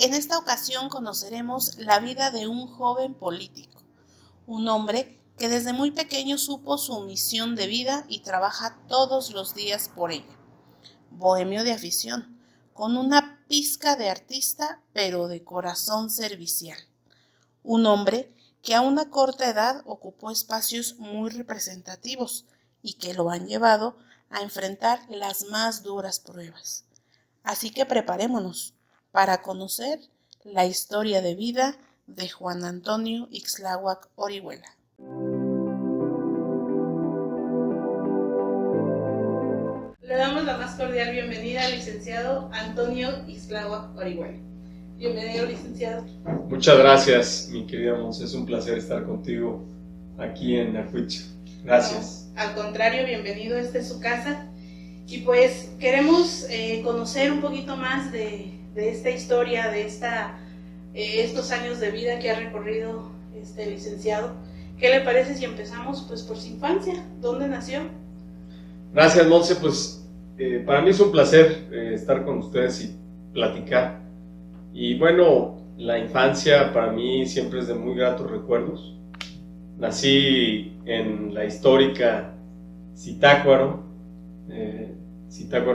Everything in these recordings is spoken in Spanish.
En esta ocasión conoceremos la vida de un joven político, un hombre que desde muy pequeño supo su misión de vida y trabaja todos los días por ella. Bohemio de afición, con una pizca de artista, pero de corazón servicial. Un hombre que a una corta edad ocupó espacios muy representativos y que lo han llevado a enfrentar las más duras pruebas. Así que preparémonos para conocer la historia de vida de Juan Antonio Ixtláhuac Orihuela. Le damos la más cordial bienvenida al licenciado Antonio Ixtláhuac Orihuela. Bienvenido, licenciado. Muchas gracias, mi querida Monse. Es un placer estar contigo aquí en Acuicha. Gracias. No, al contrario, bienvenido. Esta es su casa. Y pues queremos conocer un poquito más de esta historia, de estos años de vida que ha recorrido este licenciado. ¿Qué le parece si empezamos pues por su infancia? ¿Dónde nació? Gracias, Monse. Pues para mí es un placer estar con ustedes y platicar. Y bueno, la infancia para mí siempre es de muy gratos recuerdos. Nací en la histórica Zitácuaro,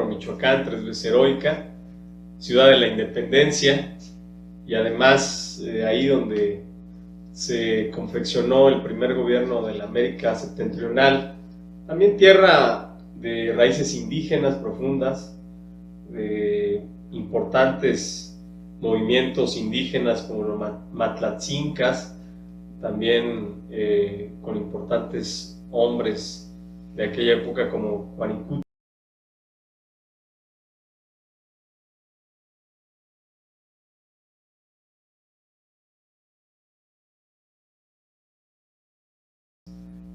Michoacán, 3 veces heroica, ciudad de la Independencia, y además ahí donde se confeccionó el primer gobierno de la América Septentrional, también tierra de raíces indígenas profundas, de importantes movimientos indígenas como los Matlatzincas, también con importantes hombres de aquella época como Juanicuti.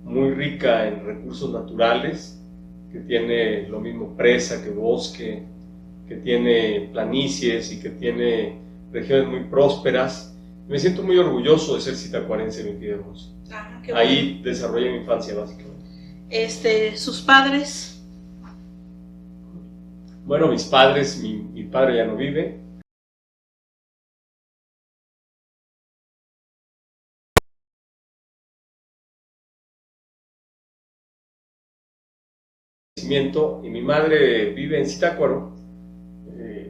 Muy rica en recursos naturales, que tiene lo mismo presa que bosque, que tiene planicies y que tiene regiones muy prósperas. Me siento muy orgulloso de ser zitacuarense, mi querida Monse. Qué ahí bueno. desarrollé mi infancia básicamente. ¿Sus padres? Bueno, mis padres, mi padre ya no vive. Y mi madre vive en Zitácuaro.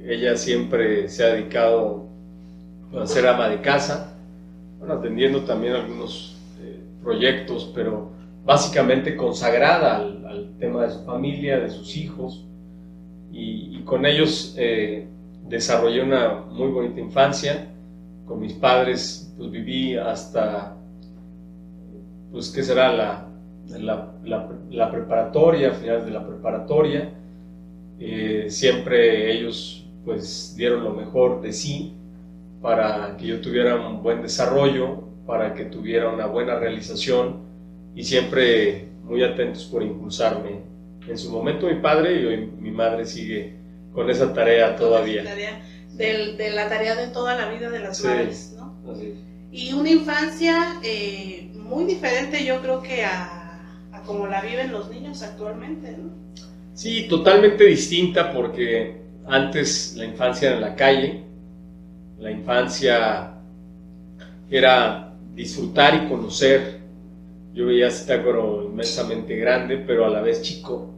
Ella siempre se ha dedicado a ser ama de casa, bueno, atendiendo también algunos proyectos, pero básicamente consagrada al tema de su familia, de sus hijos, y con ellos desarrollé una muy bonita infancia. Con mis padres pues viví hasta, pues qué será, la preparatoria, finales de la preparatoria. Siempre ellos pues dieron lo mejor de sí para que yo tuviera un buen desarrollo, para que tuviera una buena realización, y siempre muy atentos por impulsarme. En su momento mi padre, y hoy mi madre sigue con esa tarea todavía. De la tarea de toda la vida de las madres, ¿no? Así es. Y una infancia muy diferente, yo creo que a como la viven los niños actualmente, ¿no? Sí, totalmente distinta, porque antes la infancia era en la calle, la infancia era disfrutar y conocer. Yo veía Zitácuaro inmensamente grande, pero a la vez chico,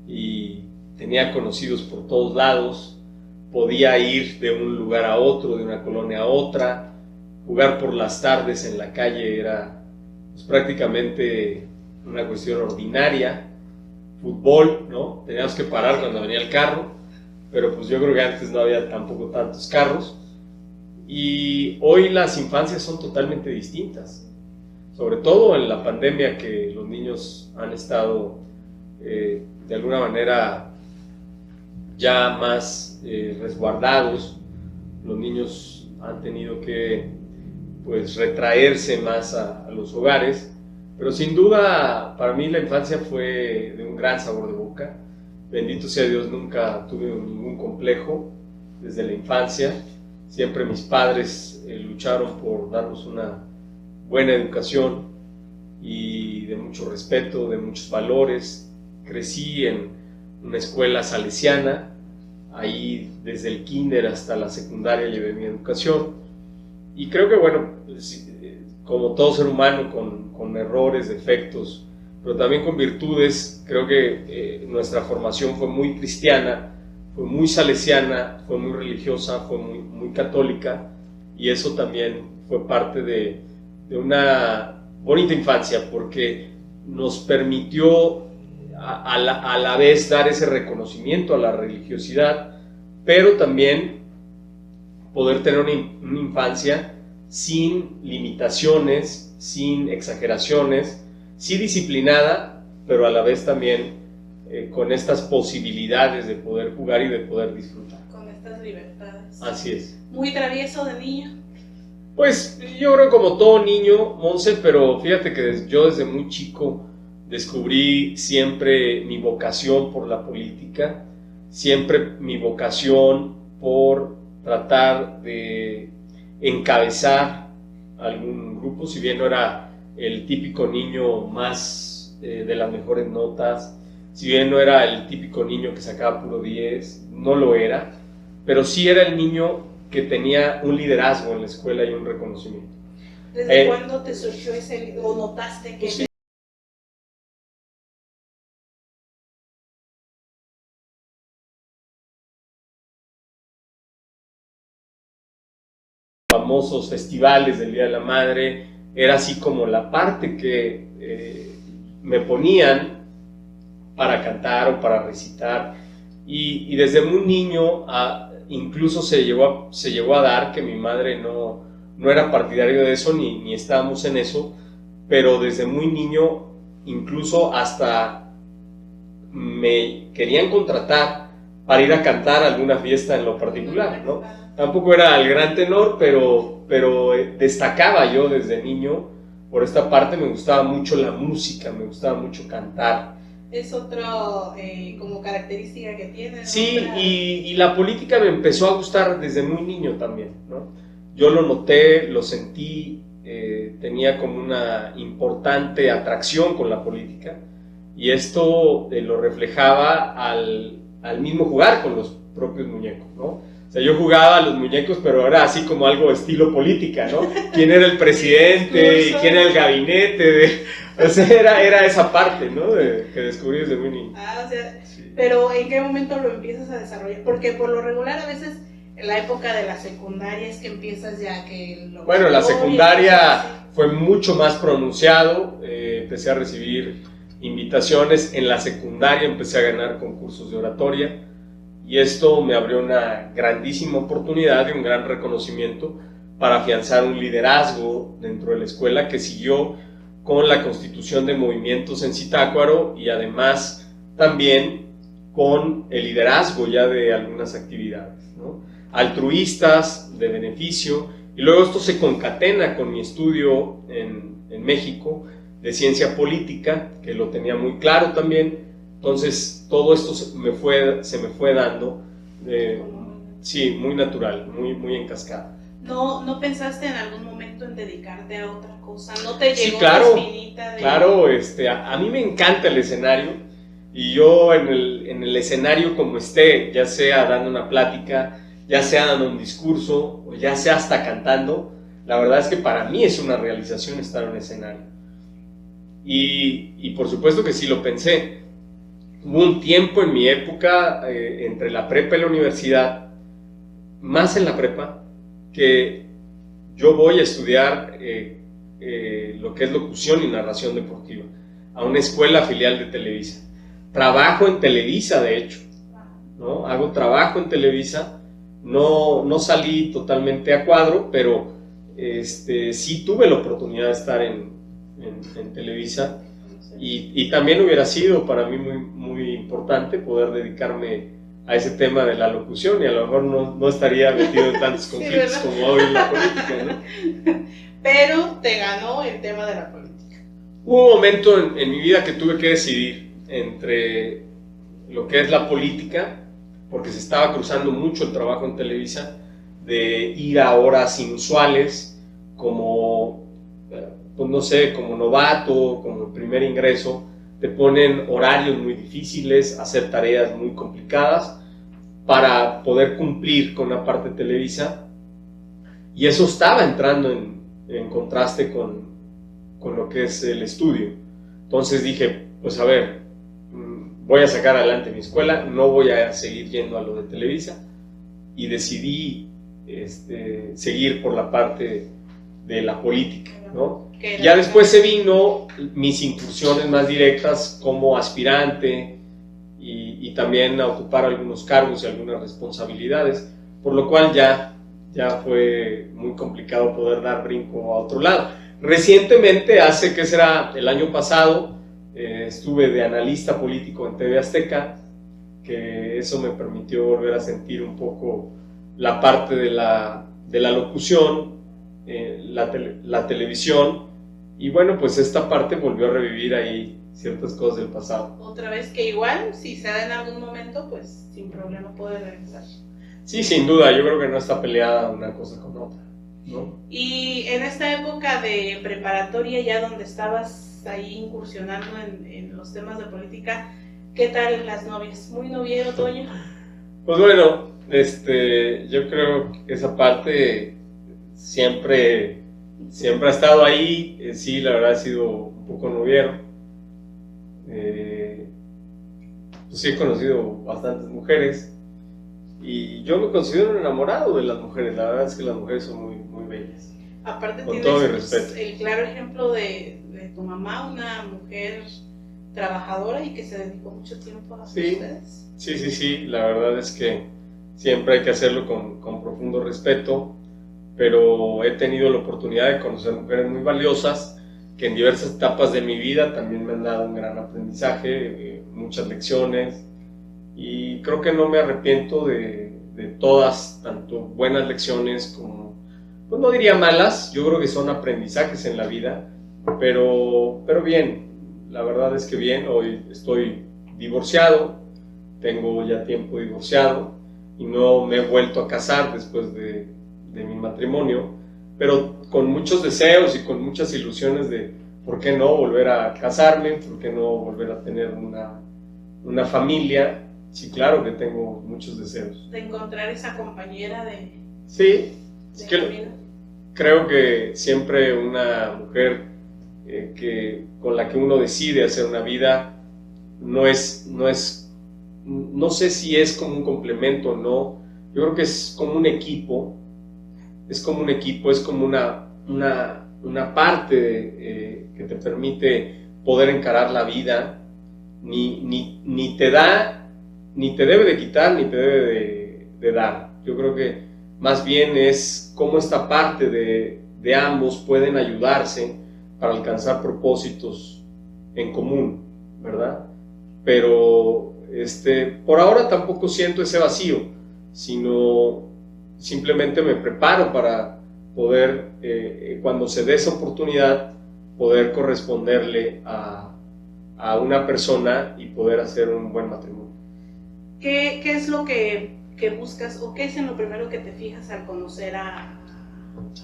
y tenía conocidos por todos lados. Podía ir de un lugar a otro, de una colonia a otra. Jugar por las tardes en la calle era pues, prácticamente una cuestión ordinaria. Fútbol, ¿no? Teníamos que parar cuando venía el carro, pero pues yo creo que antes no había tampoco tantos carros. Y hoy las infancias son totalmente distintas, sobre todo en la pandemia, que los niños han estado de alguna manera ya más resguardados. Los niños han tenido que pues retraerse más a los hogares, pero sin duda para mí la infancia fue de un gran sabor de boca. Bendito sea Dios, nunca tuve ningún complejo desde la infancia. Siempre mis padres lucharon por darnos una buena educación y de mucho respeto, de muchos valores. Crecí en una escuela salesiana, ahí desde el kinder hasta la secundaria llevé mi educación. Y creo que, bueno, como todo ser humano, con errores, defectos, pero también con virtudes, creo que nuestra formación fue muy cristiana, fue muy salesiana, fue muy religiosa, fue muy católica, y eso también fue parte de una bonita infancia, porque nos permitió a la vez dar ese reconocimiento a la religiosidad, pero también poder tener una infancia sin limitaciones, sin exageraciones, sí disciplinada, pero a la vez también con estas posibilidades de poder jugar y de poder disfrutar. Con estas libertades. Así es. ¿Muy travieso de niño? Pues yo creo como todo niño, Monse, pero fíjate que yo desde muy chico descubrí siempre mi vocación por la política, siempre mi vocación por tratar de encabezar algún grupo, si bien no era el típico niño más de las mejores notas, si bien no era el típico niño que sacaba puro 10, no lo era, pero sí era el niño que tenía un liderazgo en la escuela y un reconocimiento. ¿Desde cuándo te surgió ese, o notaste que... Sí. Famosos festivales del Día de la Madre, era así como la parte que me ponían para cantar o para recitar, y desde muy niño incluso se llegó a dar que mi madre no era partidario de eso, ni estábamos en eso, pero desde muy niño incluso hasta me querían contratar para ir a cantar a alguna fiesta en lo particular, ¿no? Tampoco era el gran tenor, pero destacaba yo desde niño por esta parte. Me gustaba mucho la música, me gustaba mucho cantar. Es otro como característica que tiene, ¿no? Sí, y la política me empezó a gustar desde muy niño también, ¿no? Yo lo noté, lo sentí, tenía como una importante atracción con la política, y esto lo reflejaba al mismo jugar con los propios muñecos, ¿no? O sea, yo jugaba a los muñecos, pero era así como algo estilo política, ¿no? ¿Quién era el presidente y quién era el gabinete? O sea, era esa parte, ¿no? Que descubrí desde muy niño. O sea, sí. Pero ¿en qué momento lo empiezas a desarrollar? Porque por lo regular a veces en la época de la secundaria es que empiezas ya que... Bueno, la secundaria fue mucho más pronunciado, empecé a recibir invitaciones, en la secundaria empecé a ganar concursos de oratoria, y esto me abrió una grandísima oportunidad y un gran reconocimiento para afianzar un liderazgo dentro de la escuela que siguió con la constitución de movimientos en Zitácuaro, y además también con el liderazgo ya de algunas actividades, ¿no? Altruistas, de beneficio, y luego esto se concatena con mi estudio en México de ciencia política, que lo tenía muy claro también. Entonces todo esto se me fue dando, sí, muy natural, muy en cascada. ¿No pensaste en algún momento en dedicarte a otra cosa? ¿No te llegó sí, claro, la espinita de...? Claro, a mí me encanta el escenario, y yo en el escenario como esté, ya sea dando una plática, ya sea dando un discurso, o ya sea hasta cantando, la verdad es que para mí es una realización estar en un escenario. Y por supuesto que sí lo pensé. Hubo un tiempo en mi época, entre la prepa y la universidad, más en la prepa, que yo voy a estudiar lo que es locución y narración deportiva a una escuela filial de Televisa. Trabajo en Televisa, de hecho, ¿no? Hago trabajo en Televisa, no salí totalmente a cuadro, pero sí tuve la oportunidad de estar en Televisa, y también hubiera sido para mí muy importante poder dedicarme a ese tema de la locución, y a lo mejor no estaría metido en tantos conflictos sí, como hoy en la política, ¿no? Pero te ganó el tema de la política. Hubo un momento en mi vida que tuve que decidir entre lo que es la política, porque se estaba cruzando mucho el trabajo en Televisa, de ir a horas inusuales, como, pues no sé, como novato, como primer ingreso, te ponen horarios muy difíciles, hacer tareas muy complicadas, para poder cumplir con la parte de Televisa, y eso estaba entrando en contraste con lo que es el estudio. Entonces dije, pues a ver, voy a sacar adelante mi escuela, no voy a seguir yendo a lo de Televisa, y decidí seguir por la parte de la política, ¿no? Ya después se vino mis incursiones más directas como aspirante y también a ocupar algunos cargos y algunas responsabilidades, por lo cual ya fue muy complicado poder dar brinco a otro lado. Recientemente, que será el año pasado, estuve de analista político en TV Azteca, que eso me permitió volver a sentir un poco la parte de la locución, la televisión, y bueno, pues esta parte volvió a revivir ahí ciertas cosas del pasado. Otra vez, que igual, si se da en algún momento, pues sin problema puede regresar. Sí, sin duda, yo creo que no está peleada una cosa con otra, ¿no? Y en esta época de preparatoria, ya donde estabas ahí incursionando en los temas de política, ¿qué tal las novias? ¿Muy noviero, Toño? Pues bueno, yo creo que esa parte siempre ha estado ahí. Sí, la verdad he sido un poco noviero. Pues sí, he conocido bastantes mujeres y yo me considero un enamorado de las mujeres. La verdad es que las mujeres son muy, muy bellas. Aparte con todo mi tienes respeto. El claro ejemplo de tu mamá, una mujer trabajadora y que se dedicó mucho tiempo a ustedes. Sí, la verdad es que siempre hay que hacerlo con profundo respeto, pero he tenido la oportunidad de conocer mujeres muy valiosas que en diversas etapas de mi vida también me han dado un gran aprendizaje, muchas lecciones, y creo que no me arrepiento de todas, tanto buenas lecciones como, pues no diría malas, yo creo que son aprendizajes en la vida, pero bien, la verdad es que bien. Hoy estoy divorciado, tengo ya tiempo divorciado y no me he vuelto a casar después de mi matrimonio, pero con muchos deseos y con muchas ilusiones de por qué no volver a casarme, por qué no volver a tener una familia. Sí, claro que tengo muchos deseos. De encontrar esa compañera de vida. Creo que siempre una mujer con la que uno decide hacer una vida no sé si es como un complemento o no. Yo creo que es como un equipo, es como una parte que te permite poder encarar la vida. Ni te da, ni te debe de quitar, ni te debe de dar. Yo creo que más bien es cómo esta parte de ambos pueden ayudarse para alcanzar propósitos en común, ¿verdad? Pero por ahora tampoco siento ese vacío, sino simplemente me preparo para poder, cuando se dé esa oportunidad, poder corresponderle a una persona y poder hacer un buen matrimonio. ¿Qué es lo que buscas, o qué es en lo primero que te fijas al conocer a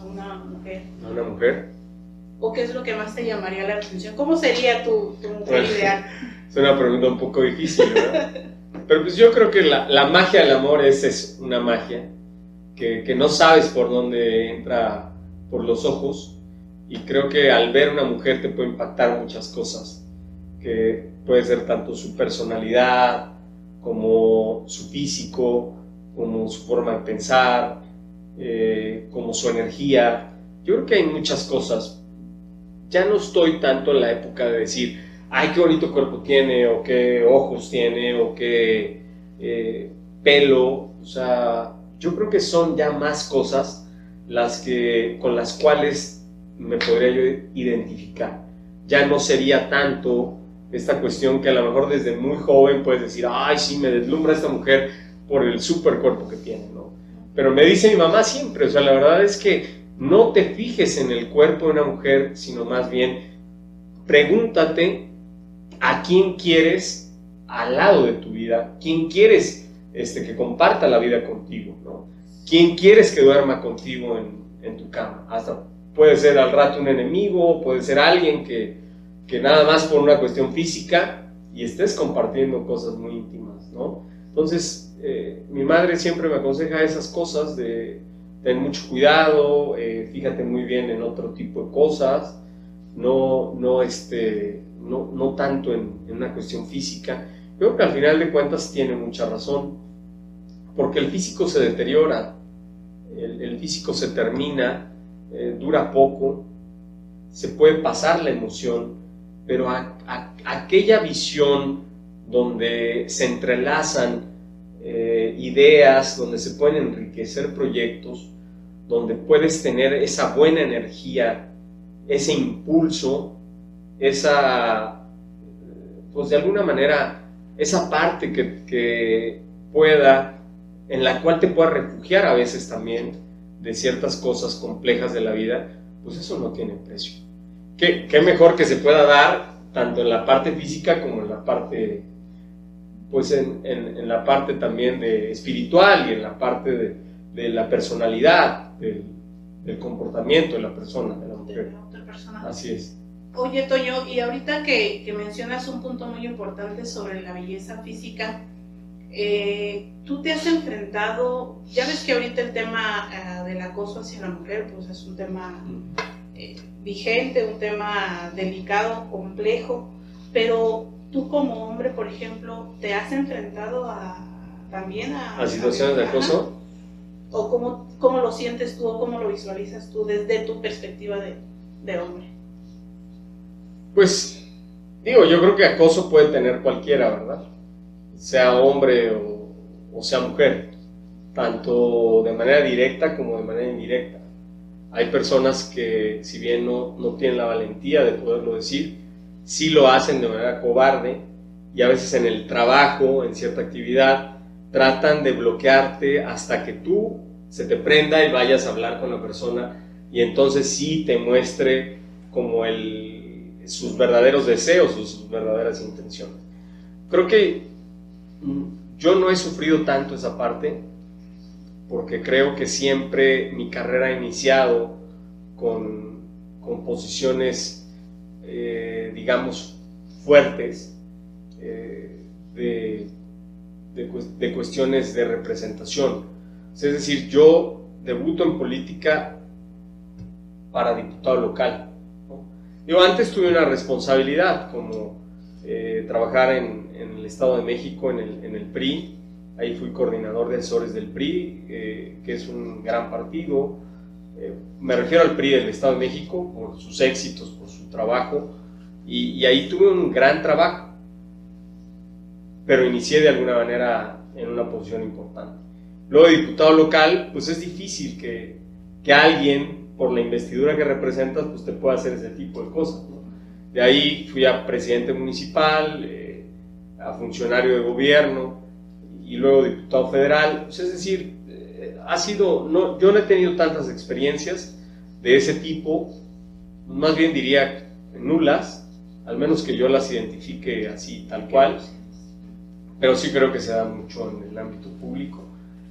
una mujer? ¿A una mujer? ¿O qué es lo que más te llamaría la atención? ¿Cómo sería tu mujer ideal? Es una pregunta un poco difícil, ¿verdad? Pero pues yo creo que la magia del amor es una magia que no sabes por dónde entra por los ojos, y creo que al ver una mujer te puede impactar muchas cosas, que puede ser tanto su personalidad, como su físico, como su forma de pensar, como su energía. Yo creo que hay muchas cosas. Ya no estoy tanto en la época de decir, ay, qué bonito cuerpo tiene, o qué ojos tiene, o qué pelo. O sea, yo creo que son ya más cosas con las cuales me podría yo identificar. Ya no sería tanto esta cuestión que a lo mejor desde muy joven puedes decir, ay, sí, me deslumbra esta mujer por el súper cuerpo que tiene, ¿no? Pero me dice mi mamá siempre, o sea, la verdad es que no te fijes en el cuerpo de una mujer, sino más bien pregúntate a quién quieres al lado de tu vida, quién quieres que comparta la vida contigo, ¿no? ¿Quién quieres que duerma contigo en tu cama? Hasta puede ser al rato un enemigo, puede ser alguien que nada más por una cuestión física y estés compartiendo cosas muy íntimas, ¿no? Entonces, mi madre siempre me aconseja esas cosas de ten mucho cuidado, fíjate muy bien en otro tipo de cosas, no tanto en una cuestión física. Creo que al final de cuentas tiene mucha razón, porque el físico se deteriora, el físico se termina, dura poco, se puede pasar la emoción, pero aquella visión donde se entrelazan ideas, donde se pueden enriquecer proyectos, donde puedes tener esa buena energía, ese impulso, esa, pues de alguna manera, esa parte que pueda, en la cual te puedas refugiar a veces también de ciertas cosas complejas de la vida, pues eso no tiene precio. ¿Qué mejor que se pueda dar tanto en la parte física como en la parte, pues en la parte también de espiritual y en la parte de la personalidad, del comportamiento de la persona, de la mujer. De la otra persona. Así es. Oye, Toño, y ahorita que mencionas un punto muy importante sobre la belleza física, tú te has enfrentado, ya ves que ahorita el tema del acoso hacia la mujer, pues es un tema vigente, un tema delicado, complejo, pero tú como hombre, por ejemplo, ¿te has enfrentado también a situaciones de acoso? ¿O cómo lo sientes tú o cómo lo visualizas tú desde tu perspectiva de hombre? Pues, digo, yo creo que acoso puede tener cualquiera, ¿verdad? Sea hombre o sea mujer, tanto de manera directa como de manera indirecta. Hay personas que, si bien no tienen la valentía de poderlo decir, sí lo hacen de manera cobarde, y a veces en el trabajo, en cierta actividad, tratan de bloquearte hasta que tú se te prenda y vayas a hablar con la persona, y entonces sí te muestre como sus verdaderos deseos o sus verdaderas intenciones. Creo que yo no he sufrido tanto esa parte, porque creo que siempre mi carrera ha iniciado con posiciones, digamos, fuertes, de cuestiones de representación. Es decir, yo debuto en política para diputado local, ¿no? Yo antes tuve una responsabilidad como trabajar en el Estado de México, en el PRI. Ahí fui coordinador de asesores del PRI, que es un gran partido. Me refiero al PRI del Estado de México por sus éxitos, por su trabajo, y ahí tuve un gran trabajo, pero inicié de alguna manera en una posición importante. Luego de diputado local, pues es difícil que alguien, por la investidura que representas, pues te pueda hacer ese tipo de cosas, ¿no? De ahí fui a presidente municipal, a funcionario de gobierno, y luego diputado federal. Pues es decir, yo no he tenido tantas experiencias de ese tipo, más bien diría nulas, al menos que yo las identifique así, tal cual, pero sí creo que se da mucho en el ámbito público,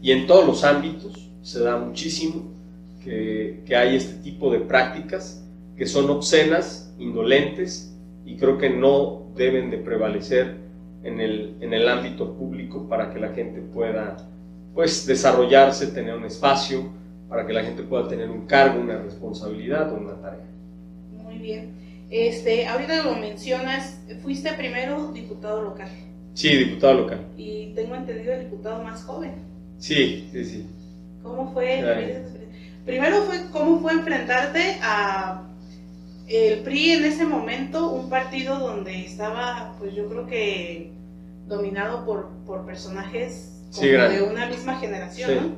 y en todos los ámbitos se da muchísimo que hay este tipo de prácticas que son obscenas, indolentes, y creo que no deben de prevalecer en el ámbito público para que la gente pueda, pues, desarrollarse, tener un espacio, para que la gente pueda tener un cargo, una responsabilidad o una tarea. Muy bien. Ahorita lo mencionas, fuiste primero diputado local. Sí, diputado local. Y tengo entendido el diputado más joven. Sí. ¿Cómo fue? Primero ¿cómo fue enfrentarte a el PRI en ese momento, un partido donde estaba, pues yo creo que dominado por personajes como de una misma generación, sí, ¿no?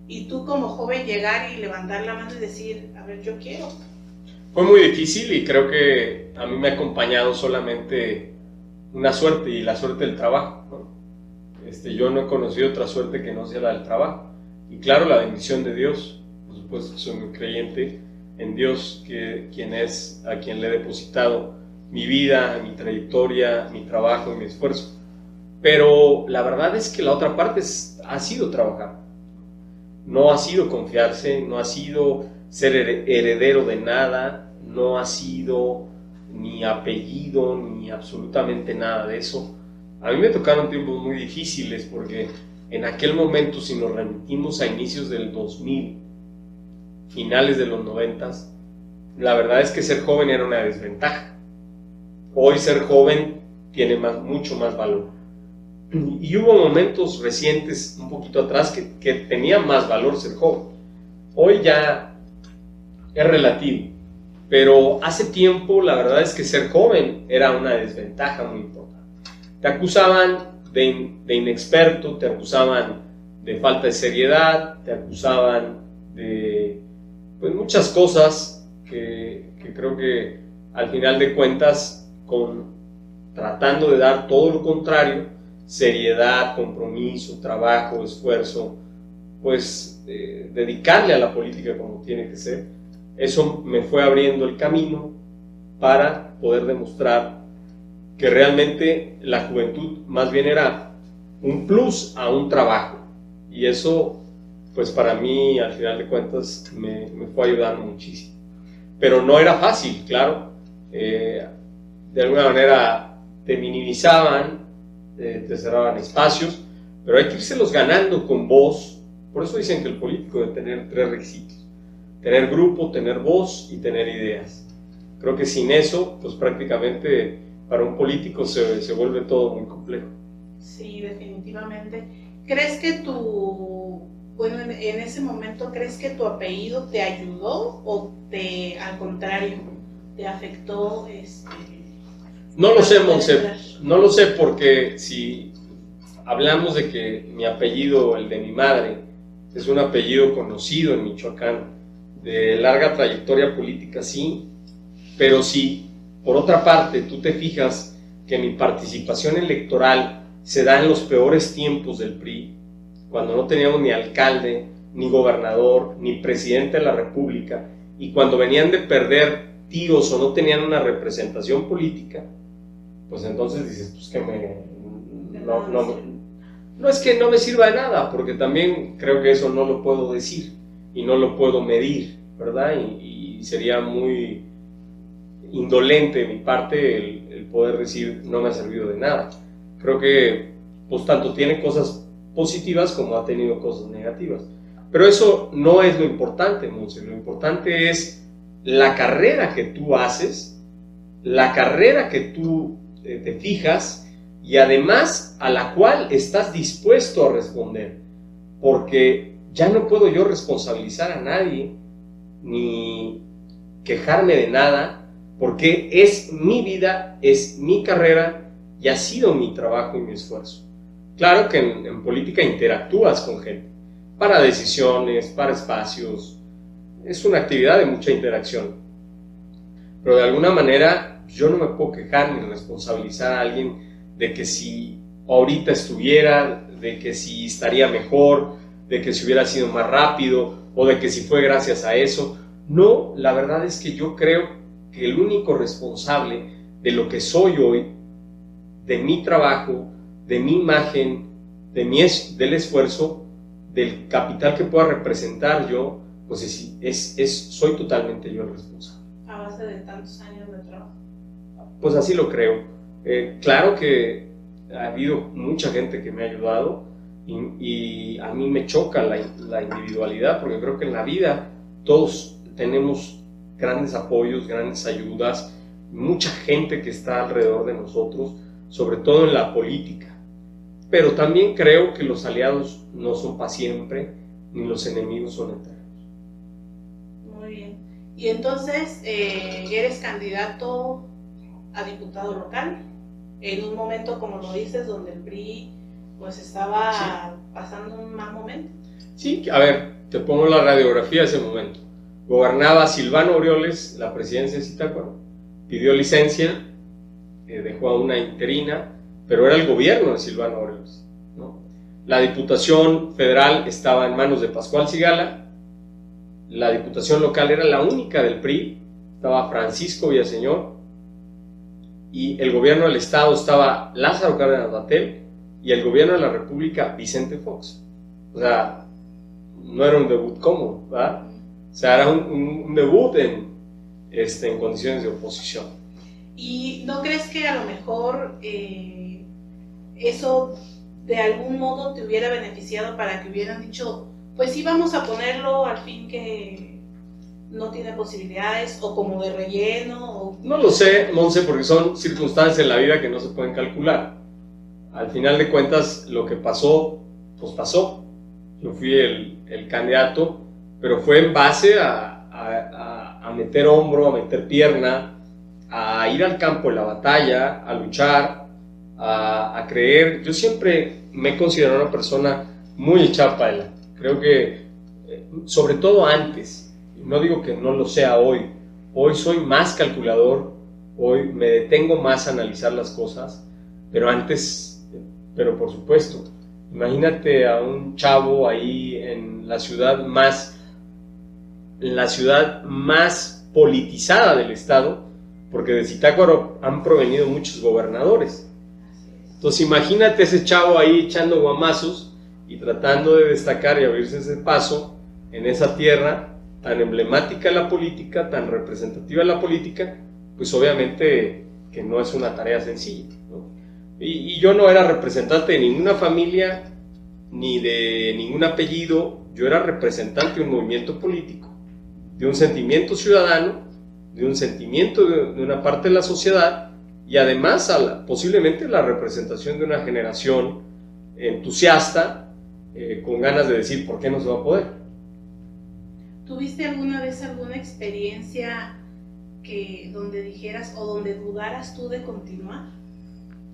Y tú como joven llegar y levantar la mano y decir, a ver, yo quiero. Fue muy difícil, y creo que a mí me ha acompañado solamente una suerte, y la suerte del trabajo, ¿no? Yo no he conocido otra suerte que no sea la del trabajo. Y claro, la bendición de Dios. Por supuesto que soy muy creyente en Dios, quien a quien le he depositado mi vida, mi trayectoria, mi trabajo y mi esfuerzo. Pero la verdad es que la otra parte ha sido trabajar. No ha sido confiarse, no ha sido ser heredero de nada, no ha sido ni apellido, ni absolutamente nada de eso. A mí me tocaron tiempos muy difíciles porque en aquel momento, si nos remitimos a inicios del 2000, finales de los 90, la verdad es que ser joven era una desventaja. Hoy ser joven tiene mucho más valor. Y hubo momentos recientes, un poquito atrás, que tenía más valor ser joven. Hoy ya es relativo, pero hace tiempo la verdad es que ser joven era una desventaja muy importante. Te acusaban de inexperto, te acusaban de falta de seriedad, te acusaban de pues, muchas cosas que creo que al final de cuentas, tratando de dar todo lo contrario, seriedad, compromiso, trabajo, esfuerzo, pues dedicarle a la política como tiene que ser, eso me fue abriendo el camino para poder demostrar que realmente la juventud más bien era un plus a un trabajo, y eso pues para mí al final de cuentas me fue ayudando muchísimo, pero no era fácil, claro. De alguna manera te minimizaban, te cerraban espacios, pero hay que irselos ganando con voz. Por eso dicen que el político debe tener 3 requisitos: tener grupo, tener voz y tener ideas. Creo que sin eso, pues prácticamente para un político se vuelve todo muy complejo. Sí, definitivamente. ¿Crees que bueno, en ese momento, ¿crees que tu apellido te ayudó o al contrario, te afectó? No lo sé, Monse, no lo sé, porque si hablamos de que mi apellido, el de mi madre, es un apellido conocido en Michoacán, de larga trayectoria política, sí, pero si por otra parte tú te fijas que mi participación electoral se da en los peores tiempos del PRI, cuando no teníamos ni alcalde, ni gobernador, ni presidente de la República, y cuando venían de perder tiros o no tenían una representación política, pues entonces dices, pues que no es que no me sirva de nada, porque también creo que eso no lo puedo decir y no lo puedo medir, ¿verdad? Y sería muy indolente de mi parte el poder decir no me ha servido de nada. Creo que pues tanto tiene cosas positivas como ha tenido cosas negativas, pero eso no es lo importante, Monse. Lo importante es la carrera que tú haces, la carrera que tú te fijas, y además a la cual estás dispuesto a responder, porque ya no puedo yo responsabilizar a nadie ni quejarme de nada, porque es mi vida, es mi carrera y ha sido mi trabajo y mi esfuerzo. Claro que en política interactúas con gente para decisiones, para espacios, es una actividad de mucha interacción, pero de alguna manera yo no me puedo quejar ni responsabilizar a alguien de que si ahorita estuviera, de que si estaría mejor, de que si hubiera sido más rápido o de que si fue gracias a eso. No, la verdad es que yo creo que el único responsable de lo que soy hoy, de mi trabajo, de mi imagen, del esfuerzo, del capital que pueda representar yo, pues soy totalmente yo el responsable. A base de tantos años de trabajo. Pues así lo creo. Claro que ha habido mucha gente que me ha ayudado y a mí me choca la individualidad, porque creo que en la vida todos tenemos grandes apoyos, grandes ayudas, mucha gente que está alrededor de nosotros, sobre todo en la política. Pero también creo que los aliados no son para siempre, ni los enemigos son eternos. Muy bien. Y entonces, eres candidato a diputado local, en un momento, como lo dices, donde el PRI pues estaba pasando un mal momento. Sí, a ver, te pongo la radiografía de ese momento. Gobernaba Silvano Aureoles la presidencia de Zitácuaro, pidió licencia, dejó a una interina, pero era el gobierno de Silvano Aureoles, ¿no? La Diputación Federal estaba en manos de Pascual Sigala, la Diputación Local era la única del PRI, estaba Francisco Villaseñor, y el gobierno del Estado estaba Lázaro Cárdenas Batel, y el gobierno de la República Vicente Fox. O sea, no era un debut cómodo, ¿verdad? O sea, era un debut en condiciones de oposición. ¿Y no crees que a lo mejor eso de algún modo te hubiera beneficiado para que hubieran dicho, pues sí, vamos a ponerlo al fin que no tiene posibilidades, o como de relleno? O... No lo sé, Monse, porque son circunstancias en la vida que no se pueden calcular. Al final de cuentas, lo que pasó, pues pasó. Yo fui el candidato, pero fue en base a meter hombro, a meter pierna, a ir al campo de la batalla, a luchar, a creer. Yo siempre me he considerado una persona muy echada para adelante. Creo que, sobre todo antes, no digo que no lo sea hoy soy más calculador, hoy me detengo más a analizar las cosas, pero antes, pero por supuesto, imagínate a un chavo ahí en la ciudad más politizada del estado, porque de Zitácuaro han provenido muchos gobernadores. Entonces imagínate ese chavo ahí echando guamazos y tratando de destacar y abrirse ese paso en esa tierra tan emblemática de la política, tan representativa de la política, pues obviamente que no es una tarea sencilla, ¿no? Y yo no era representante de ninguna familia, ni de ningún apellido, yo era representante de un movimiento político, de un sentimiento ciudadano, de un sentimiento de una parte de la sociedad, y además posiblemente la representación de una generación entusiasta, con ganas de decir, ¿por qué no se va a poder? ¿Tuviste alguna vez alguna experiencia donde dijeras o donde dudaras tú de continuar?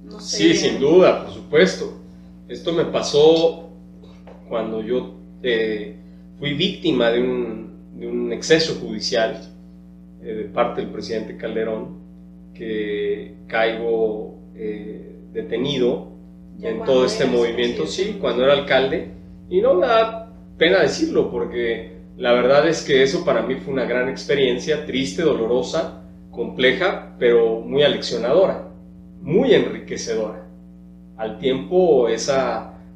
No sé. Sí, sin duda, por supuesto. Esto me pasó cuando yo fui víctima de un exceso judicial de parte del presidente Calderón, que caigo detenido en todo este movimiento, sí, cuando era alcalde, y no me da pena decirlo, porque la verdad es que eso para mí fue una gran experiencia, triste, dolorosa, compleja, pero muy aleccionadora, muy enriquecedora. Al tiempo,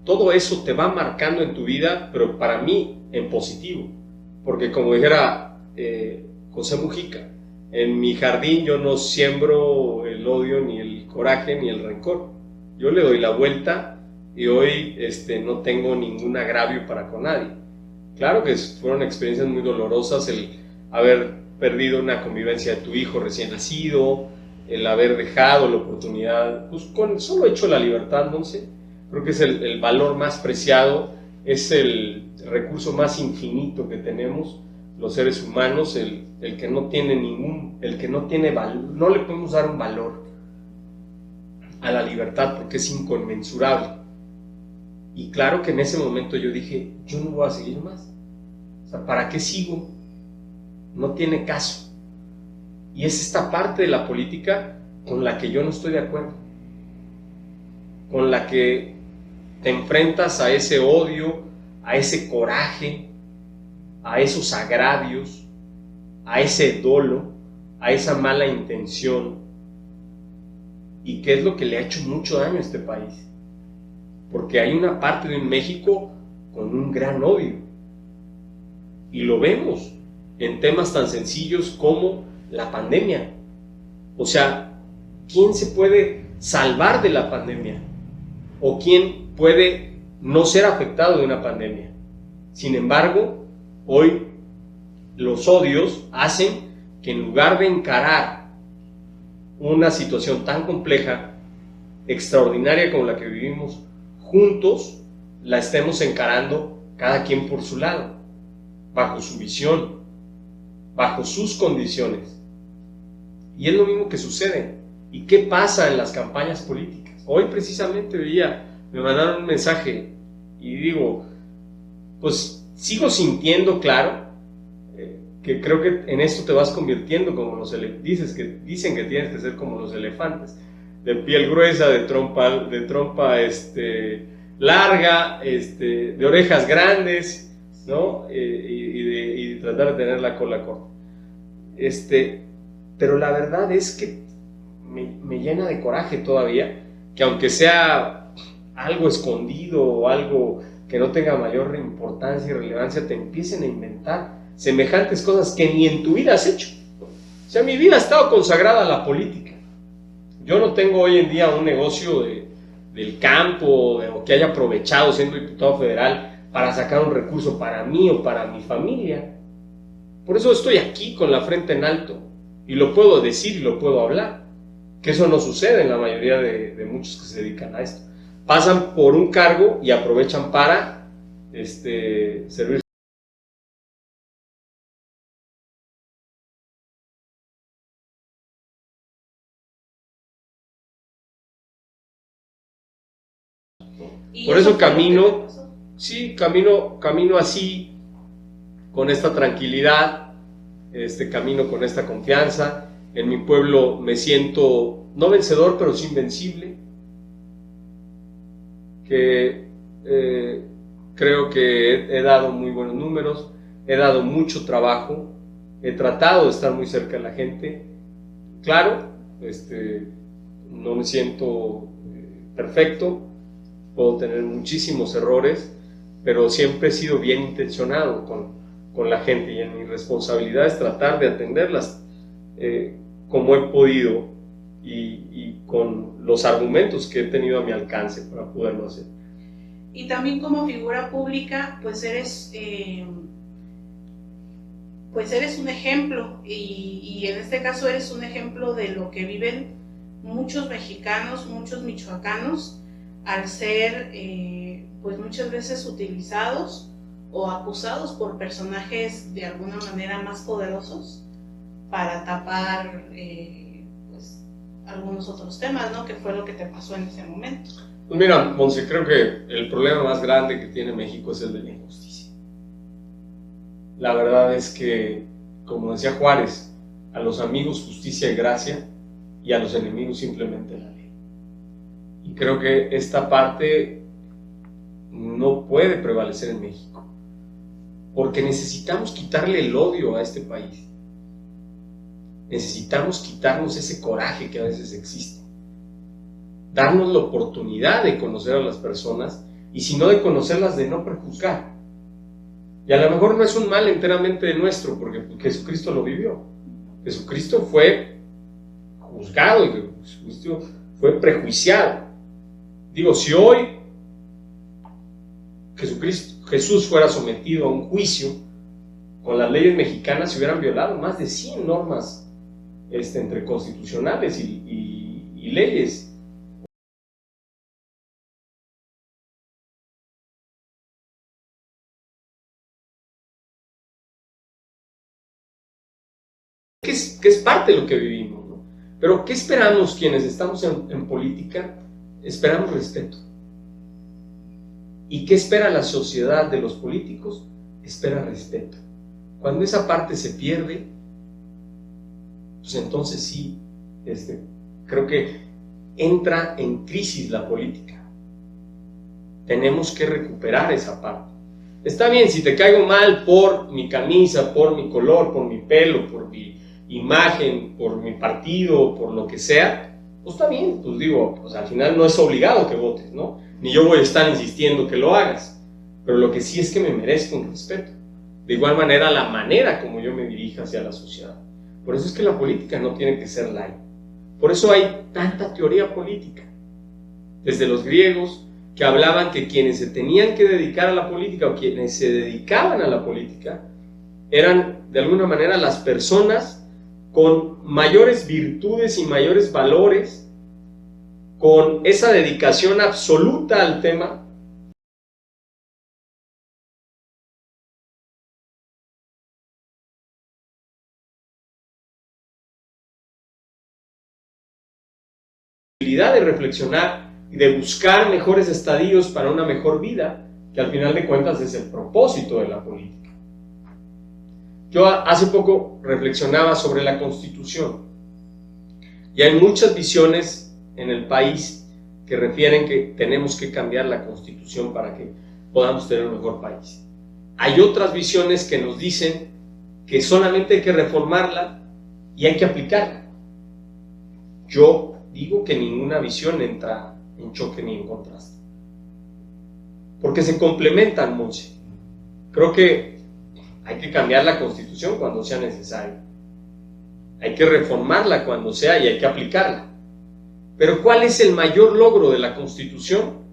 todo eso te va marcando en tu vida, pero para mí en positivo, porque como dijera José Mujica, en mi jardín yo no siembro el odio, ni el coraje, ni el rencor. Yo le doy la vuelta y hoy no tengo ningún agravio para con nadie. Claro que fueron experiencias muy dolorosas el haber perdido una convivencia de tu hijo recién nacido, el haber dejado la oportunidad, pues con el solo hecho de la libertad, no sé, creo que es el valor más preciado, es el recurso más infinito que tenemos los seres humanos, el que no tiene valor, no le podemos dar un valor a la libertad porque es inconmensurable. Y claro que en ese momento yo dije, yo no voy a seguir más. O sea, ¿para qué sigo? No tiene caso. Y es esta parte de la política con la que yo no estoy de acuerdo. Con la que te enfrentas a ese odio, a ese coraje, a esos agravios, a ese dolo, a esa mala intención. ¿Y qué es lo que le ha hecho mucho daño a este país? Porque hay una parte de un México con un gran odio. Y lo vemos en temas tan sencillos como la pandemia. O sea, ¿quién se puede salvar de la pandemia? ¿O quién puede no ser afectado de una pandemia? Sin embargo, hoy los odios hacen que en lugar de encarar una situación tan compleja, extraordinaria como la que vivimos juntos, la estemos encarando cada quien por su lado, bajo su visión, bajo sus condiciones. Y es lo mismo que sucede. ¿Y qué pasa en las campañas políticas? Hoy precisamente me mandaron un mensaje y digo, pues sigo sintiendo, claro, que creo que en esto te vas convirtiendo como los elefantes, dicen que tienes que ser como los elefantes, de piel gruesa, de trompa larga, de orejas grandes, ¿no? Y de tratar de tener la cola corta. Pero la verdad es que me llena de coraje todavía, que aunque sea algo escondido o algo que no tenga mayor importancia y relevancia, te empiecen a inventar semejantes cosas que ni en tu vida has hecho. O sea, mi vida ha estado consagrada a la política. Yo no tengo hoy en día un negocio de del campo o que haya aprovechado siendo diputado federal para sacar un recurso para mí o para mi familia. Por eso estoy aquí con la frente en alto y lo puedo decir y lo puedo hablar, que eso no sucede en la mayoría de muchos que se dedican a esto. Pasan por un cargo y aprovechan para servir. Por eso camino así, con esta tranquilidad, camino con esta confianza. En mi pueblo me siento, no vencedor, pero sí invencible. Que creo que he dado muy buenos números, he dado mucho trabajo, he tratado de estar muy cerca de la gente. Claro, no me siento perfecto, puedo tener muchísimos errores, pero siempre he sido bien intencionado con la gente, y en mi responsabilidad es tratar de atenderlas como he podido y con los argumentos que he tenido a mi alcance para poderlo hacer. Y también como figura pública, pues eres un ejemplo, y en este caso eres un ejemplo de lo que viven muchos mexicanos, muchos michoacanos, al ser pues muchas veces utilizados o acusados por personajes de alguna manera más poderosos para tapar pues algunos otros temas, ¿no? Que fue lo que te pasó en ese momento. Pues mira, Monse, creo que el problema más grande que tiene México es el de la injusticia. La verdad es que, como decía Juárez, a los amigos justicia y gracia, y a los enemigos simplemente la ley. Y creo que esta parte no puede prevalecer en México, porque necesitamos quitarle el odio a este país. Necesitamos quitarnos ese coraje que a veces existe. Darnos la oportunidad de conocer a las personas, y si no de conocerlas, de no prejuzgar. Y a lo mejor no es un mal enteramente nuestro, porque Jesucristo lo vivió. Jesucristo fue juzgado y Jesucristo fue prejuiciado. Digo, si hoy Jesús fuera sometido a un juicio, con las leyes mexicanas se hubieran violado más de 100 normas entre constitucionales y leyes. Que es parte de lo que vivimos, ¿no? Pero ¿qué esperamos quienes estamos en política? Esperamos respeto. ¿Y qué espera la sociedad de los políticos? Espera respeto. Cuando esa parte se pierde, pues entonces sí, creo que entra en crisis la política. Tenemos que recuperar esa parte. Está bien, si te caigo mal por mi camisa, por mi color, por mi pelo, por mi imagen, por mi partido, por lo que sea, pues está bien, pues digo, pues al final no es obligado que votes, ¿no? Ni yo voy a estar insistiendo que lo hagas, pero lo que sí es que me merezco un respeto. De igual manera, la manera como yo me dirija hacia la sociedad. Por eso es que la política no tiene que ser light. Por eso hay tanta teoría política. Desde los griegos, que hablaban que quienes se tenían que dedicar a la política, o quienes se dedicaban a la política, eran de alguna manera las personas con mayores virtudes y mayores valores, con esa dedicación absoluta al tema, de reflexionar y de buscar mejores estadios para una mejor vida, que al final de cuentas es el propósito de la política. Yo hace poco reflexionaba sobre la Constitución, y hay muchas visiones en el país que refieren que tenemos que cambiar la Constitución para que podamos tener un mejor país. Hay otras visiones que nos dicen que solamente hay que reformarla y hay que aplicarla. Yo digo que ninguna visión entra en choque ni en contraste, porque se complementan mucho. Creo que hay que cambiar la Constitución cuando sea necesario, hay que reformarla cuando sea y hay que aplicarla. Pero ¿cuál es el mayor logro de la Constitución?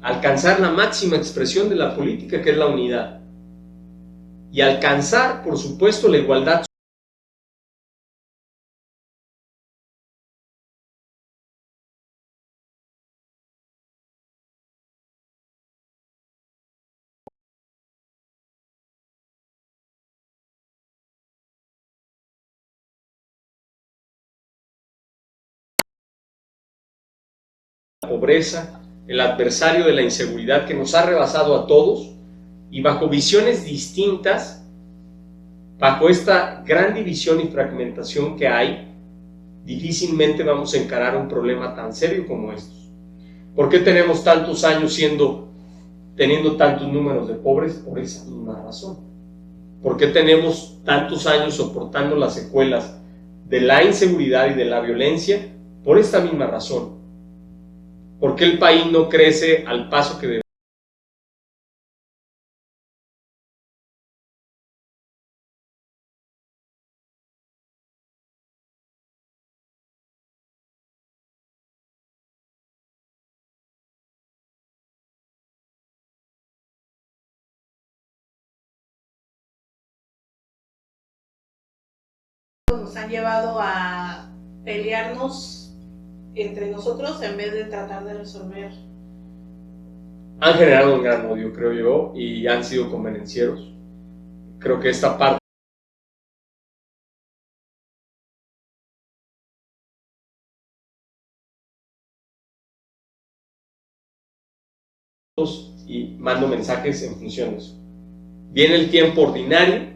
Alcanzar la máxima expresión de la política, que es la unidad. Y alcanzar, por supuesto, la igualdad la pobreza, el adversario de la inseguridad que nos ha rebasado a todos, y bajo visiones distintas, bajo esta gran división y fragmentación que hay, difícilmente vamos a encarar un problema tan serio como estos. ¿Por qué tenemos tantos años teniendo tantos números de pobres? Por esa misma razón. ¿Por qué tenemos tantos años soportando las secuelas de la inseguridad y de la violencia? Por esta misma razón. ¿Por qué el país no crece al paso que debe? Nos han llevado a pelearnos entre nosotros en vez de tratar de resolver. Han generado un gran odio, creo yo, y han sido convenencieros. Creo que esta parte y mando mensajes en función de eso. Viene el tiempo ordinario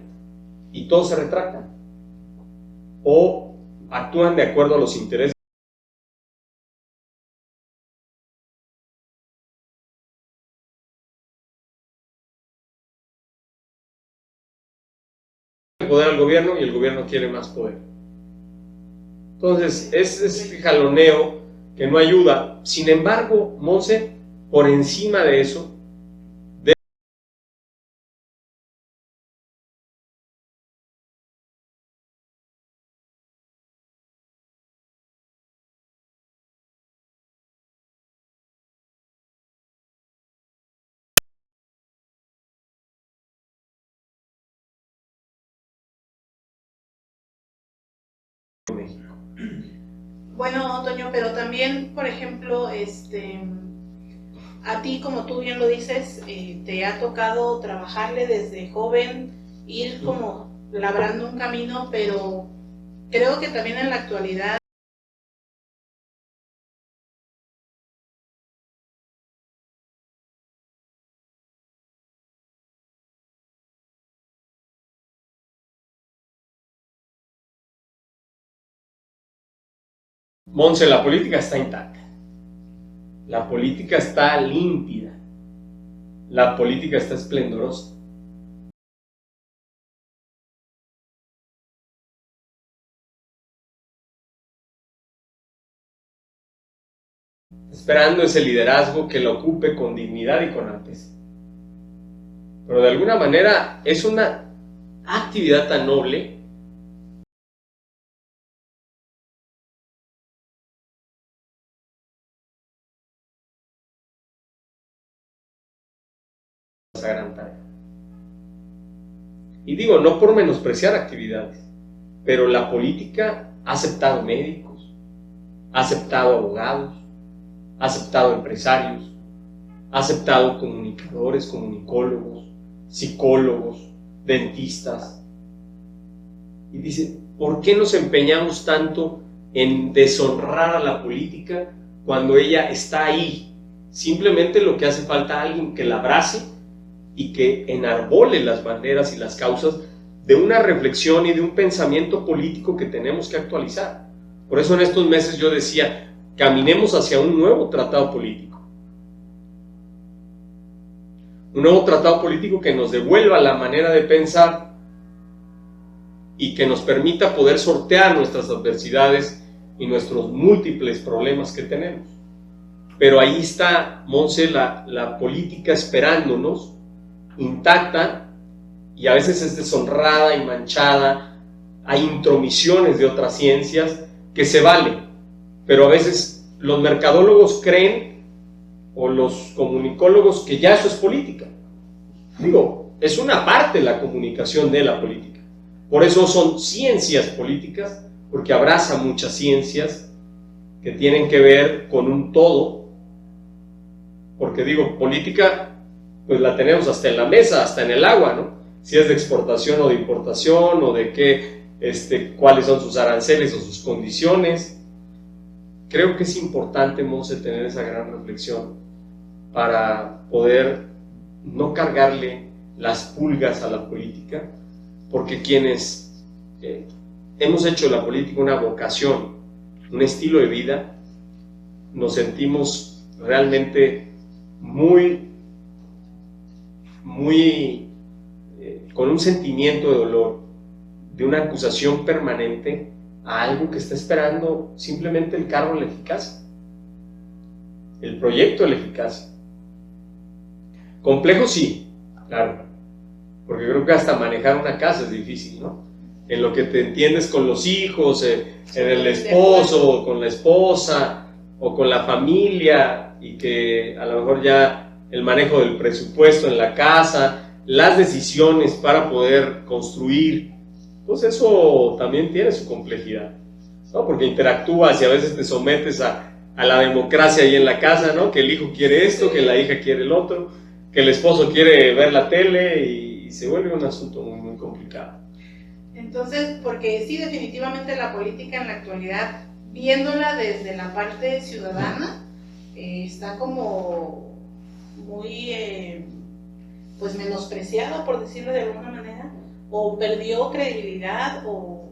y todos se retractan o actúan de acuerdo a los intereses del poder al gobierno, y el gobierno quiere más poder. Entonces es este jaloneo que no ayuda. Sin embargo, Monse, por encima de eso, México. Bueno, Toño, pero también, por ejemplo, a ti, como tú bien lo dices, te ha tocado trabajarle desde joven, ir como labrando un camino, pero creo que también en la actualidad Monse, la política está intacta. La política está límpida. La política está esplendorosa. Esperando ese liderazgo que lo ocupe con dignidad y con alteza. Pero de alguna manera es una actividad tan noble esa gran tarea. Y digo, no por menospreciar actividades, pero la política ha aceptado médicos, ha aceptado abogados, ha aceptado empresarios, ha aceptado comunicadores, comunicólogos, psicólogos, dentistas. Y dice, ¿por qué nos empeñamos tanto en deshonrar a la política cuando ella está ahí? Simplemente lo que hace falta es alguien que la abrace y que enarbole las banderas y las causas de una reflexión y de un pensamiento político que tenemos que actualizar. Por eso en estos meses yo decía, caminemos hacia un nuevo tratado político. Un nuevo tratado político que nos devuelva la manera de pensar y que nos permita poder sortear nuestras adversidades y nuestros múltiples problemas que tenemos. Pero ahí está, Monse, la política esperándonos, intacta, y a veces es deshonrada y manchada. Hay intromisiones de otras ciencias que se valen, pero a veces los mercadólogos creen, o los comunicólogos, que ya eso es política. Digo, es una parte de la comunicación de la política. Por eso son ciencias políticas, porque abraza muchas ciencias que tienen que ver con un todo. Porque digo, política, pues la tenemos hasta en la mesa, hasta en el agua, ¿no? Si es de exportación o de importación, o de qué, cuáles son sus aranceles o sus condiciones. Creo que es importante, Monse, tener esa gran reflexión para poder no cargarle las pulgas a la política, porque quienes hemos hecho de la política una vocación, un estilo de vida, nos sentimos realmente con un sentimiento de dolor, de una acusación permanente a algo que está esperando simplemente el cargo de la eficacia, el proyecto de la eficacia. Complejo sí, claro, porque creo que hasta manejar una casa es difícil, ¿no? En lo que te entiendes con los hijos, en el esposo, o con la esposa, o con la familia, y que a lo mejor ya el manejo del presupuesto en la casa, las decisiones para poder construir, pues eso también tiene su complejidad, ¿no? Porque interactúas y a veces te sometes a la democracia ahí en la casa, ¿no? Que el hijo quiere esto, que la hija quiere el otro, que el esposo quiere ver la tele, y se vuelve un asunto muy, muy complicado. Entonces, porque sí, definitivamente la política en la actualidad, viéndola desde la parte ciudadana, está como muy pues menospreciada, por decirlo de alguna manera, o perdió credibilidad, o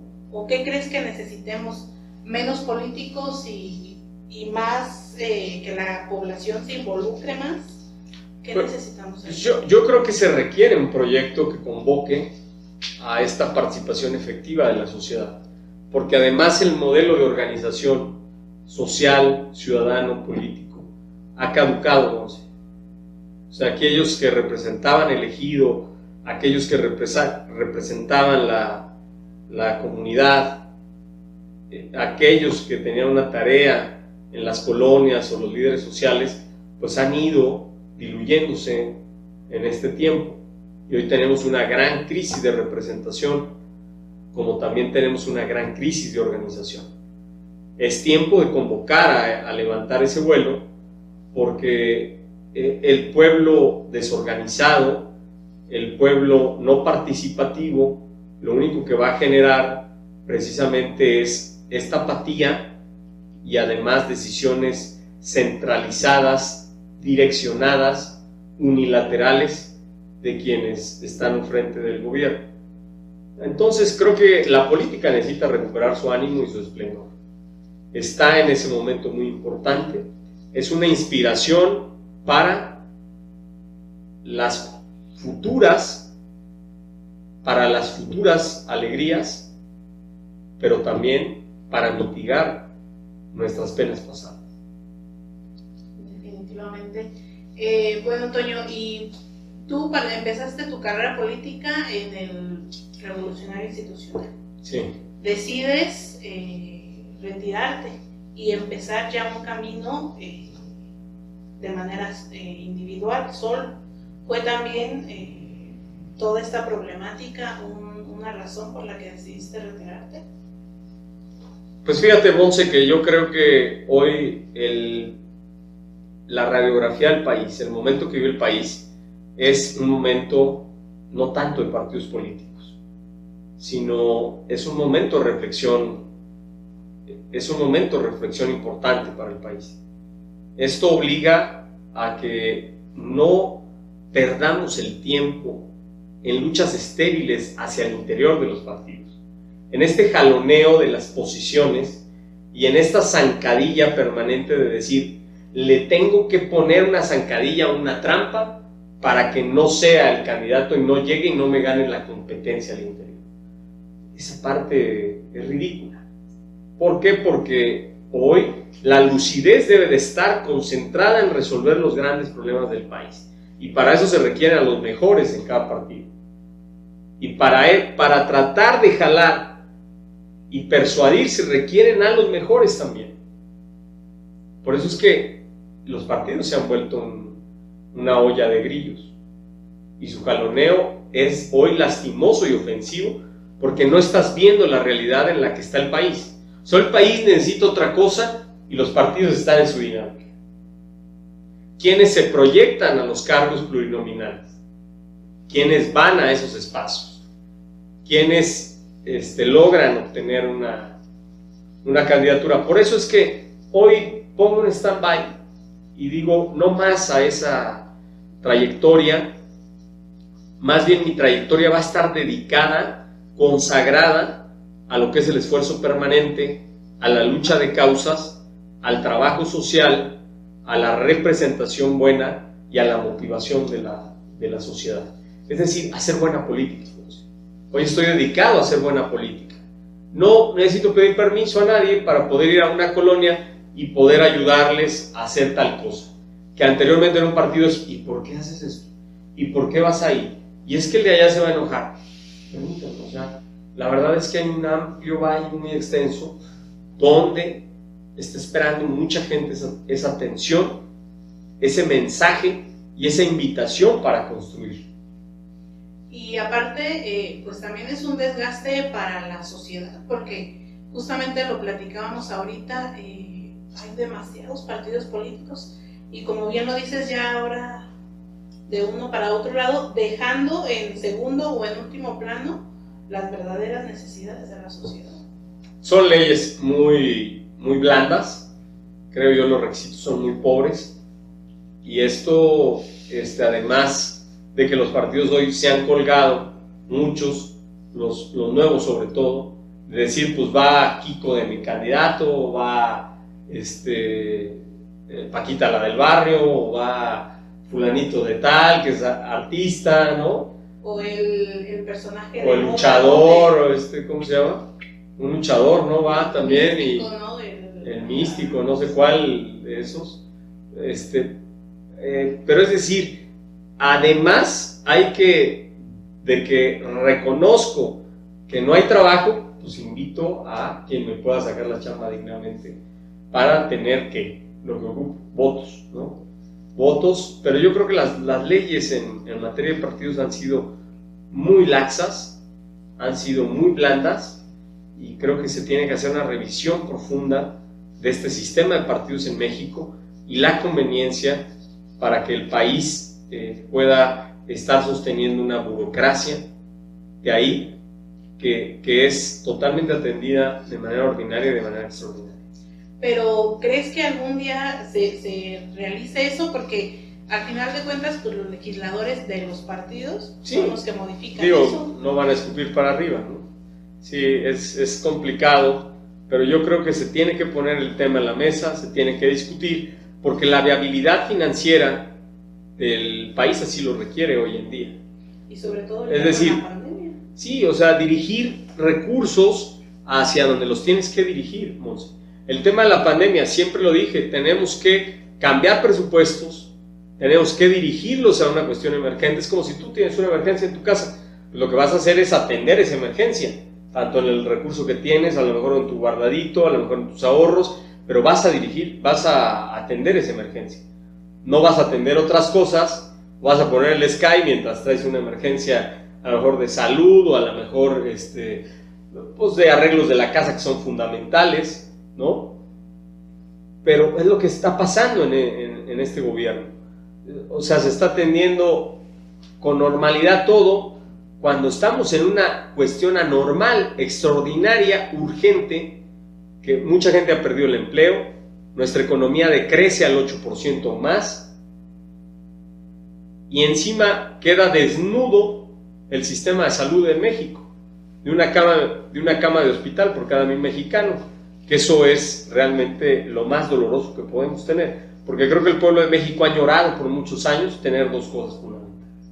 ¿qué crees que necesitemos? Menos políticos y más que la población se involucre más. ¿Qué necesitamos ahí? Yo creo que se requiere un proyecto que convoque a esta participación efectiva de la sociedad, porque además el modelo de organización social, ciudadano, político, ha caducado, ¿no? O sea, aquellos que representaban el ejido, aquellos que representaban la comunidad, aquellos que tenían una tarea en las colonias o los líderes sociales, pues han ido diluyéndose en este tiempo. Y hoy tenemos una gran crisis de representación, como también tenemos una gran crisis de organización. Es tiempo de convocar a levantar ese vuelo, porque el pueblo desorganizado, el pueblo no participativo, lo único que va a generar precisamente es esta apatía y además decisiones centralizadas, direccionadas, unilaterales de quienes están al frente del gobierno. Entonces creo que la política necesita recuperar su ánimo y su esplendor. Está en ese momento muy importante, es una inspiración para las futuras alegrías, pero también para mitigar nuestras penas pasadas. Definitivamente. Bueno, Toño, y tú empezaste tu carrera política en el Revolucionario Institucional. Sí. Decides retirarte y empezar ya un camino de manera individual, solo. ¿Fue también toda esta problemática una razón por la que decidiste retirarte? Pues fíjate, Monse, que yo creo que hoy la radiografía del país, el momento que vive el país, es un momento no tanto de partidos políticos, sino es un momento de reflexión, importante para el país. Esto obliga a que no perdamos el tiempo en luchas estériles hacia el interior de los partidos, en este jaloneo de las posiciones y en esta zancadilla permanente de decir, le tengo que poner una zancadilla, una trampa, para que no sea el candidato y no llegue y no me gane la competencia al interior. Esa parte es ridícula. ¿Por qué? Porque hoy la lucidez debe de estar concentrada en resolver los grandes problemas del país. Y para eso se requieren a los mejores en cada partido. Y para tratar de jalar y persuadir se requieren a los mejores también. Por eso es que los partidos se han vuelto una olla de grillos. Y su jaloneo es hoy lastimoso y ofensivo porque no estás viendo la realidad en la que está el país. El país necesita otra cosa y los partidos están en su dinámica. ¿Quiénes se proyectan a los cargos plurinominales? ¿Quiénes van a esos espacios? ¿Quiénes logran obtener una candidatura? Por eso es que hoy pongo un stand-by y digo no más a esa trayectoria. Más bien mi trayectoria va a estar dedicada, consagrada a lo que es el esfuerzo permanente, a la lucha de causas, al trabajo social, a la representación buena y a la motivación de la sociedad. Es decir, hacer buena política. Hoy estoy dedicado a hacer buena política. No necesito pedir permiso a nadie para poder ir a una colonia y poder ayudarles a hacer tal cosa. Que anteriormente era un partido es, ¿y por qué haces esto? ¿Y por qué vas ahí? Y es que el de allá se va a enojar. Permítanme, o sea, la verdad es que hay un amplio valle muy extenso donde está esperando mucha gente esa atención, ese mensaje y esa invitación para construir. Y aparte, pues también es un desgaste para la sociedad, porque justamente lo platicábamos ahorita, hay demasiados partidos políticos y como bien lo dices ya ahora de uno para otro lado, dejando en segundo o en último plano las verdaderas necesidades de la sociedad. Son leyes muy blandas, creo yo los requisitos son muy pobres y esto además de que los partidos hoy se han colgado, muchos, los nuevos sobre todo, de decir pues va Kiko de mi candidato, o va Paquita la del barrio, o va fulanito de tal, que es artista, ¿no? O el personaje o el luchador, o ¿cómo se llama? Un luchador, ¿no? Va también místico, y ¿no? El místico, no sé cuál de esos. Pero es decir, además de que reconozco que no hay trabajo, pues invito a quien me pueda sacar la chamba dignamente para tener lo que ocupo, votos, ¿no? Votos, pero yo creo que las leyes en materia de partidos han sido muy laxas, han sido muy blandas y creo que se tiene que hacer una revisión profunda de este sistema de partidos en México y la conveniencia para que el país pueda estar sosteniendo una burocracia de ahí que es totalmente atendida de manera ordinaria y de manera extraordinaria. Pero ¿crees que algún día se realice eso? Porque al final de cuentas pues, los legisladores de los partidos son los que modifican eso. No van a escupir para arriba, ¿no? Sí, es complicado, pero yo creo que se tiene que poner el tema en la mesa, se tiene que discutir, porque la viabilidad financiera del país así lo requiere hoy en día. Y sobre todo es decir, la pandemia. Sí, o sea, dirigir recursos hacia donde los tienes que dirigir, Monse. El tema de la pandemia, siempre lo dije, tenemos que cambiar presupuestos, tenemos que dirigirlos a una cuestión emergente. Es como si tú tienes una emergencia en tu casa, pues lo que vas a hacer es atender esa emergencia, tanto en el recurso que tienes, a lo mejor en tu guardadito, a lo mejor en tus ahorros, pero vas a atender esa emergencia. No vas a atender otras cosas, vas a poner el Sky mientras traes una emergencia a lo mejor de salud o a lo mejor pues de arreglos de la casa que son fundamentales, ¿no? Pero es lo que está pasando en este gobierno. O sea, se está atendiendo con normalidad todo cuando estamos en una cuestión anormal, extraordinaria, urgente, que mucha gente ha perdido el empleo, nuestra economía decrece al 8% más y encima queda desnudo el sistema de salud de México, de una cama de hospital por cada 1,000 mexicanos, que eso es realmente lo más doloroso que podemos tener, porque creo que el pueblo de México ha llorado por muchos años tener dos cosas fundamentales,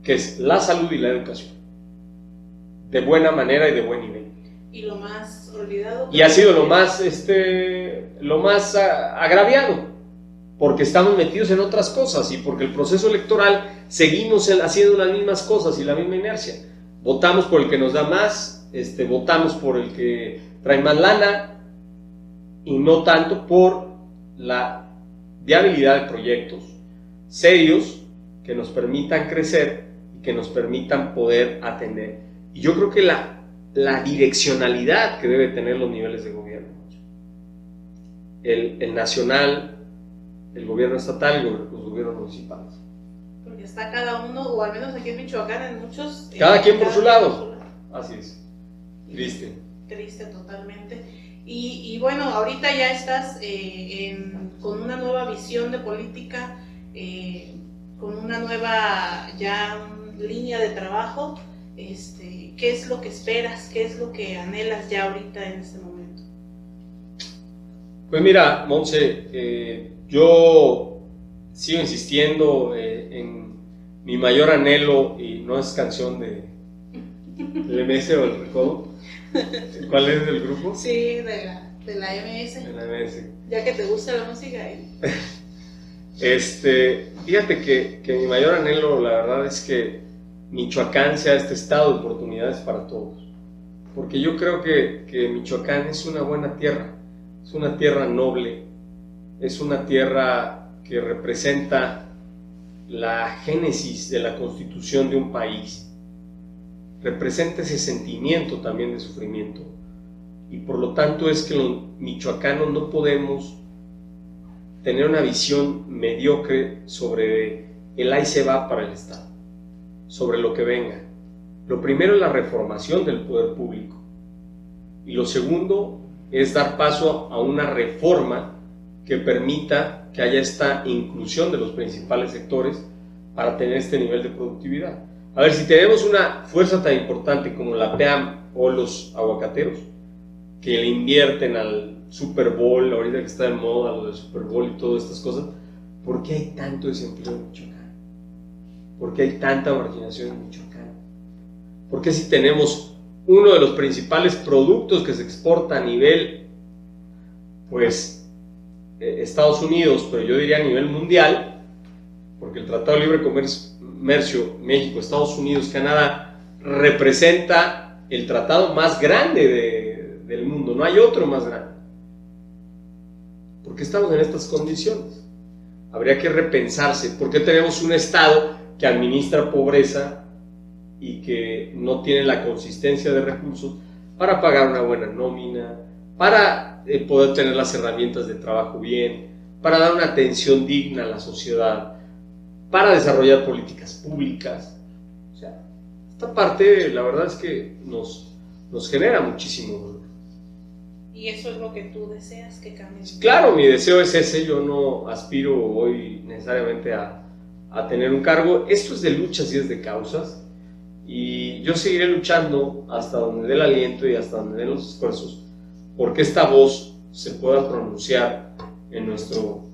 que es la salud y la educación, de buena manera y de buen nivel. Y lo más olvidado. Y ha sido lo más agraviado, porque estamos metidos en otras cosas y porque el proceso electoral seguimos haciendo las mismas cosas y la misma inercia. Votamos por el que nos da más, votamos por el que trae más lana y no tanto por la viabilidad de proyectos serios que nos permitan crecer y que nos permitan poder atender. Y yo creo que la direccionalidad que debe tener los niveles de gobierno, el nacional, el gobierno estatal y los gobiernos municipales. Porque está cada uno, o al menos aquí en Michoacán, en muchos... Cada quien por su lado. Así es. Triste. Triste totalmente. Y bueno, ahorita ya estás con una nueva visión de política, con una nueva línea de trabajo. ¿Qué es lo que esperas? ¿Qué es lo que anhelas ya ahorita en este momento? Pues mira, Monse, yo sigo insistiendo en mi mayor anhelo, y no es canción del MS o del Recodo. ¿Cuál es del grupo? Sí, de la MS. De la MS. Ya que te gusta la música. Fíjate que mi mayor anhelo, la verdad, es que Michoacán sea este estado de oportunidades para todos. Porque yo creo que Michoacán es una buena tierra, es una tierra noble, es una tierra que representa la génesis de la constitución de un país, representa ese sentimiento también de sufrimiento, y por lo tanto es que los michoacanos no podemos tener una visión mediocre sobre el ahí se va para el Estado, sobre lo que venga. Lo primero es la reformación del poder público, y lo segundo es dar paso a una reforma que permita que haya esta inclusión de los principales sectores para tener este nivel de productividad. A ver, si tenemos una fuerza tan importante como la PEAM o los aguacateros, que le invierten al Super Bowl, ahorita que está de moda lo del Super Bowl y todas estas cosas, ¿por qué hay tanto desempleo en Michoacán? ¿Por qué hay tanta marginación en Michoacán? ¿Por qué si tenemos uno de los principales productos que se exporta a nivel, pues, Estados Unidos, pero yo diría a nivel mundial, porque el Tratado de Libre Comercio México, Estados Unidos, Canadá, representa el tratado más grande del mundo, no hay otro más grande? ¿Por qué estamos en estas condiciones? Habría que repensarse. ¿Por qué tenemos un Estado que administra pobreza y que no tiene la consistencia de recursos para pagar una buena nómina, para poder tener las herramientas de trabajo bien, para dar una atención digna a la sociedad, para desarrollar políticas públicas? O sea, esta parte la verdad es que nos genera muchísimo dolor. ¿Y eso es lo que tú deseas que cambie? Claro, mi deseo es ese. Yo no aspiro hoy necesariamente a tener un cargo. Esto es de luchas y es de causas, y yo seguiré luchando hasta donde dé el aliento y hasta donde den los esfuerzos porque esta voz se pueda pronunciar en nuestro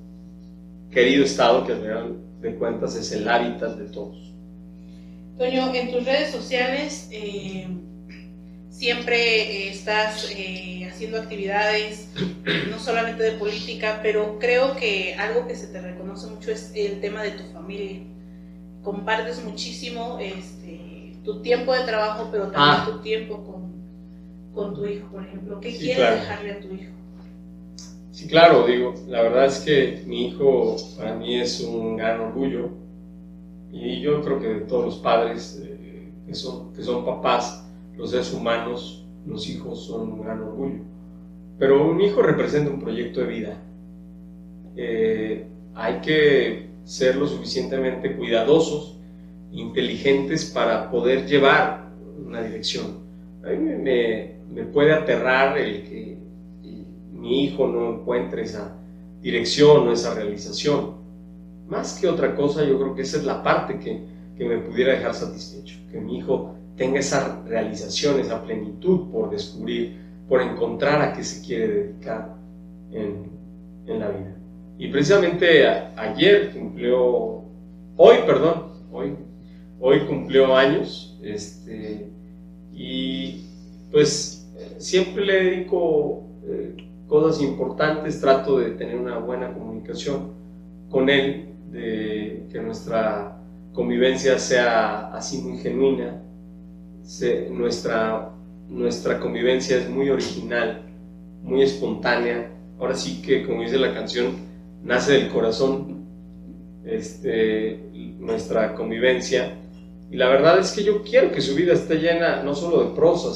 querido estado, que al final de cuentas es el hábitat de todos. Toño, en tus redes sociales siempre estás haciendo actividades, no solamente de política, pero creo que algo que se te reconoce mucho es el tema de tu familia. Compartes muchísimo tu tiempo de trabajo, pero también tu tiempo con tu hijo, por ejemplo. ¿Qué quieres dejarle a tu hijo? Sí, claro, digo, la verdad es que mi hijo para mí es un gran orgullo, y yo creo que de todos los padres que son papás, los seres humanos, los hijos son un gran orgullo. Pero un hijo representa un proyecto de vida. Hay que ser lo suficientemente cuidadosos, inteligentes para poder llevar una dirección. A mí me puede aterrar el que mi hijo no encuentre esa dirección o esa realización. Más que otra cosa, yo creo que esa es la parte que me pudiera dejar satisfecho, que mi hijo tenga esa realización, esa plenitud por descubrir, por encontrar a qué se quiere dedicar en la vida. Y precisamente hoy cumplió años, y pues siempre le dedico cosas importantes, trato de tener una buena comunicación con él, de que nuestra convivencia sea así muy genuina. Nuestra convivencia es muy original, muy espontánea. Ahora sí que, como dice la canción, nace del corazón nuestra convivencia. Y la verdad es que yo quiero que su vida esté llena no solo de prosa,